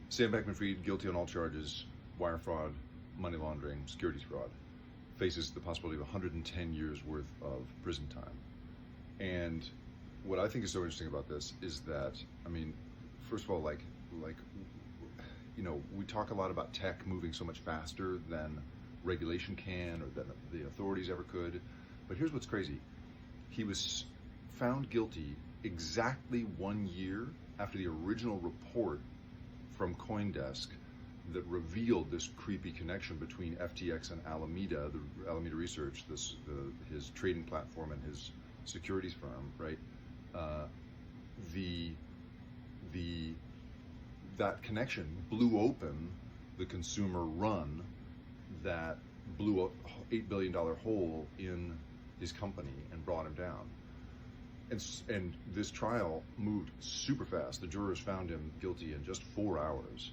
Sam Bankman-Fried, guilty on all charges, wire fraud, money laundering, securities fraud, faces the possibility of 110 years worth of prison time. And what I think is so interesting about this is that, I mean, first of all, we talk a lot about tech moving so much faster than regulation can or than the authorities ever could. But here's what's crazy. He was found guilty exactly 1 year after the original report from CoinDesk that revealed this creepy connection between FTX and Alameda, the Alameda Research, his trading platform and his securities firm, right? That connection blew open the consumer run that blew a $8 billion hole in his company and brought him down. And this trial moved super fast. The jurors found him guilty in just 4 hours.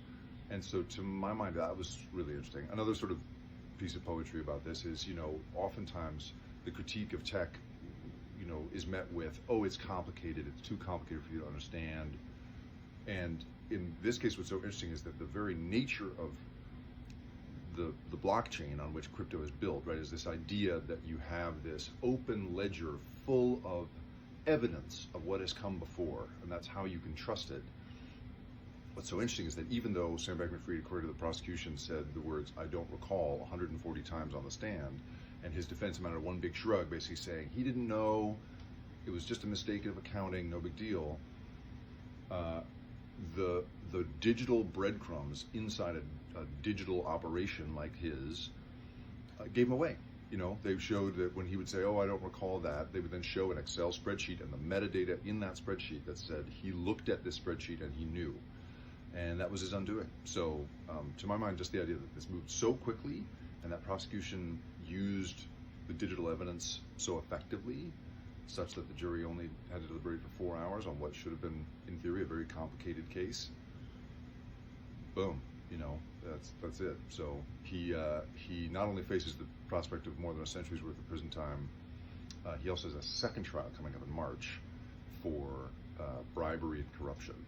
And so to my mind, that was really interesting. Another sort of piece of poetry about this is, oftentimes the critique of tech, is met with, oh, it's complicated, it's too complicated for you to understand. And in this case, what's so interesting is that the very nature of the blockchain on which crypto is built, right, is this idea that you have this open ledger full of evidence of what has come before, and that's how you can trust it. What's so interesting is that even though Sam Bankman-Fried, according to the prosecution, said the words "I don't recall" 140 times on the stand, and his defense amounted to one big shrug, basically saying he didn't know, it was just a mistake of accounting, no big deal. The digital breadcrumbs inside a digital operation like his gave him away. They showed that when he would say, oh, I don't recall that, they would then show an Excel spreadsheet and the metadata in that spreadsheet that said he looked at this spreadsheet and he knew. And that was his undoing. So to my mind, just the idea that this moved so quickly and that prosecution used the digital evidence so effectively, such that the jury only had to deliberate for 4 hours on what should have been, in theory, a very complicated case. Boom, that's it. So he not only faces the prospect of more than a century's worth of prison time, he also has a second trial coming up in March for bribery and corruption.